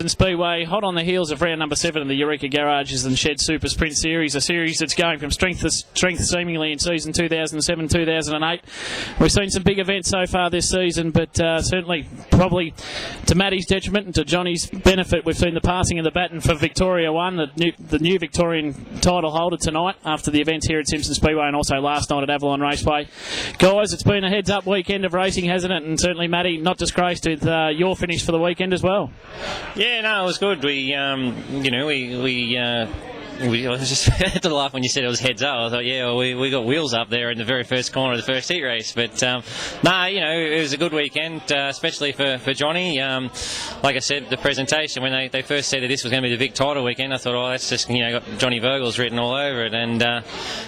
Speedway, hot on the heels of round number 7 of the Eureka Garages and Shed Super Sprint Series, a series that's going from strength to strength seemingly in season 2007-2008. We've seen some big events so far this season, but certainly probably to Matty's detriment and to Johnny's benefit, we've seen the passing of the baton for Victoria 1, the new Victorian title holder tonight after the events here at Simpson Speedway and also last night at Avalon Raceway. Guys, it's been a heads-up weekend of racing, hasn't it? And certainly, Matty, not disgraced with your finish for the weekend as well. Yeah, no, it was good. I just had to laugh when you said it was heads up. I thought, yeah, well, we got wheels up there in the very first corner of the first heat race. But, it was a good weekend, especially for Johnny. Like I said, the presentation, when they first said that this was going to be the big title weekend, I thought, oh, that's just, got Johnny Virgil's written all over it. And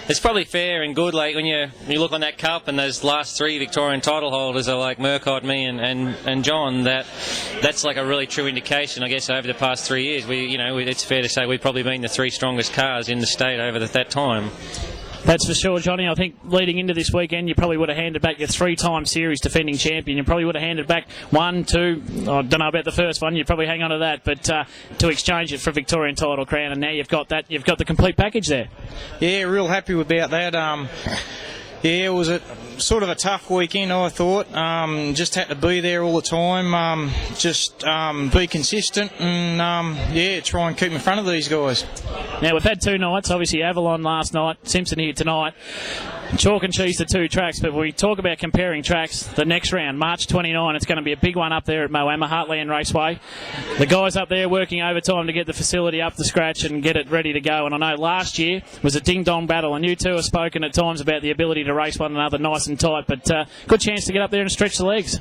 it's probably fair and good, like, when you look on that cup and those last 3 Victorian title holders are like Murcott, me, and John, that's like a really true indication, I guess, over the past 3 years. It's fair to say we've probably been the 3 strongest cars in the state over that time. That's for sure, Johnny. I think leading into this weekend, you probably would have handed back your 3-time series defending champion. You probably would have handed back 1, 2, I don't know about the first one, you'd probably hang on to that, but to exchange it for Victorian title crown, and now you've got that, you've got the complete package there. Yeah, real happy about that. Yeah, it was sort of a tough weekend, I thought. Just had to be there all the time, be consistent and, try and keep in front of these guys. Now, we've had 2 nights, obviously Avalon last night, Simpson here tonight. Chalk and cheese the 2 tracks, but when we talk about comparing tracks, the next round, March 29, it's going to be a big one up there at Moama, Heartland Raceway. The guys up there working overtime to get the facility up to scratch and get it ready to go. And I know last year was a ding-dong battle, and you two have spoken at times about the ability to race one another nice and tight, but good chance to get up there and stretch the legs.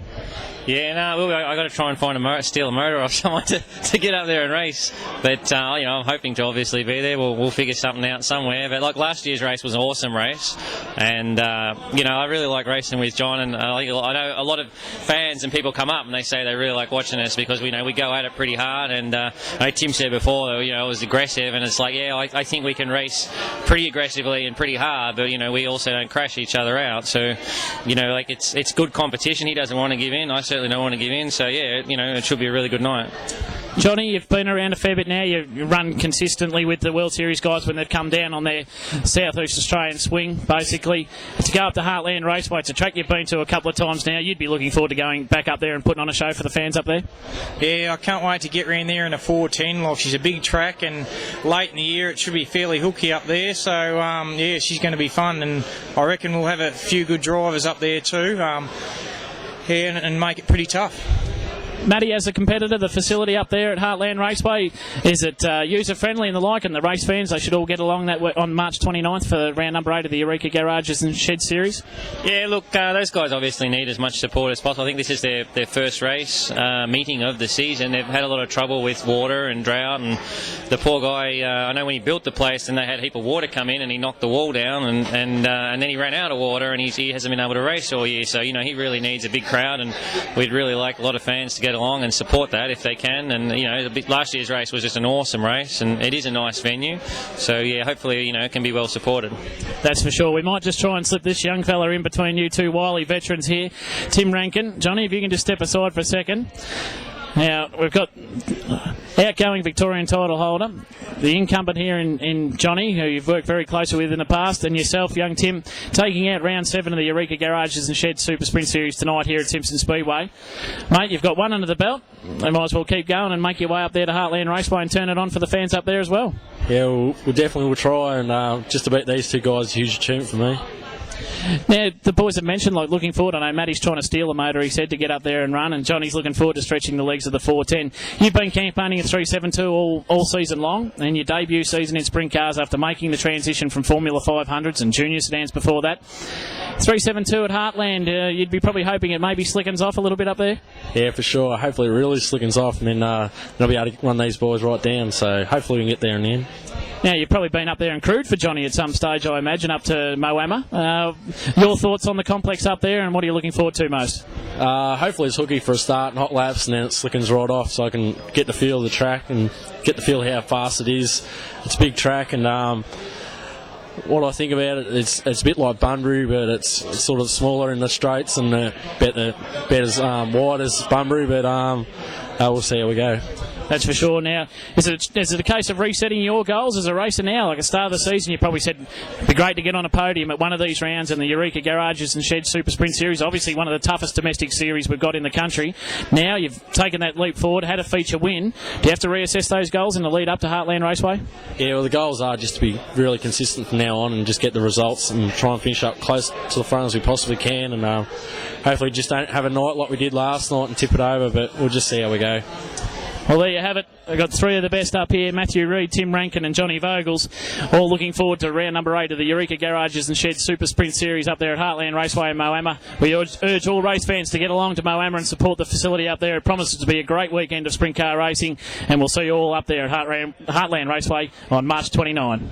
Yeah, no, I got to try and find steal a motor off someone to get up there and race. But I'm hoping to obviously be there. We'll figure something out somewhere. But like last year's race was an awesome race, and I really like racing with John. And I know a lot of fans and people come up and they say they really like watching us because we go at it pretty hard. And Tim said before, it was aggressive, and it's like, yeah, I think we can race pretty aggressively and pretty hard, but we also don't crash each other out. So it's good competition. He doesn't want to give in. I certainly don't want to give in, so yeah, it should be a really good night. Johnny, you've been around a fair bit now. You run consistently with the World Series guys when they've come down on their South East Australian swing, basically. To go up to Heartland Raceway, it's a track you've been to a couple of times now. You'd be looking forward to going back up there and putting on a show for the fans up there? Yeah, I can't wait to get around there in a 410. Like, she's a big track, and late in the year it should be fairly hooky up there. So, she's going to be fun, and I reckon we'll have a few good drivers up there too. And make it pretty tough. Matty, as a competitor, the facility up there at Heartland Raceway, is it user-friendly and the like, and the race fans, they should all get along that way on March 29th for round number 8 of the Eureka Garages and Shed Series? Yeah, look, those guys obviously need as much support as possible. I think this is their first race meeting of the season. They've had a lot of trouble with water and drought, and the poor guy, I know when he built the place and they had a heap of water come in and he knocked the wall down and then he ran out of water and he hasn't been able to race all year. So, he really needs a big crowd, and we'd really like a lot of fans to get along and support that if they can. And last year's race was just an awesome race, and it is a nice venue, so yeah, hopefully it can be well supported. That's for sure. We might just try and slip this young fella in between you two wily veterans here. Tim Rankin, Johnny, if you can just step aside for a second. Now, we've got outgoing Victorian title holder, the incumbent here in Johnny, who you've worked very closely with in the past, and yourself, young Tim, taking out round 7 of the Eureka Garages and Shed Super Sprint Series tonight here at Simpson Speedway. Mate, you've got one under the belt. You might as well keep going and make your way up there to Heartland Raceway and turn it on for the fans up there as well. Yeah, we definitely will try, and just to beat these 2 guys is a huge achievement for me. Now, the boys have mentioned, looking forward. I know Matty's trying to steal a motor, he said, to get up there and run, and Johnny's looking forward to stretching the legs of the 410. You've been campaigning at 372 all season long, and your debut season in sprint cars after making the transition from Formula 500s and junior sedans before that. 372 at Heartland, you'd be probably hoping it maybe slickens off a little bit up there? Yeah, for sure. Hopefully it really slickens off, and then they'll be able to run these boys right down, so hopefully we can get there in the end. Now, you've probably been up there and crewed for Johnny at some stage, I imagine, up to Moama. Your thoughts on the complex up there, and what are you looking forward to most? Hopefully it's hooky for a start and hot laps, and then it slickens right off, so I can get the feel of the track and get the feel of how fast it is. It's a big track, and what I think about it, it's a bit like Bunbury, but it's sort of smaller in the straights and about as wide as Bunbury, but we'll see how we go. That's for sure. Now, is it a case of resetting your goals as a racer now? Like at the start of the season, you probably said it'd be great to get on a podium at one of these rounds in the Eureka Garages and Sheds Super Sprint Series. Obviously, one of the toughest domestic series we've got in the country. Now you've taken that leap forward, had a feature win. Do you have to reassess those goals in the lead up to Heartland Raceway? Yeah, well, the goals are just to be really consistent from now on and just get the results and try and finish up close to the front as we possibly can. And hopefully just don't have a night like we did last night and tip it over, but we'll just see how we go. Well, there you have it. I've got three of the best up here, Matthew Reid, Tim Rankin and Johnny Vogels, all looking forward to round number 8 of the Eureka Garages and Sheds Super Sprint Series up there at Heartland Raceway in Moama. We urge all race fans to get along to Moama and support the facility up there. It promises to be a great weekend of sprint car racing, and we'll see you all up there at Heartland Raceway on March 29.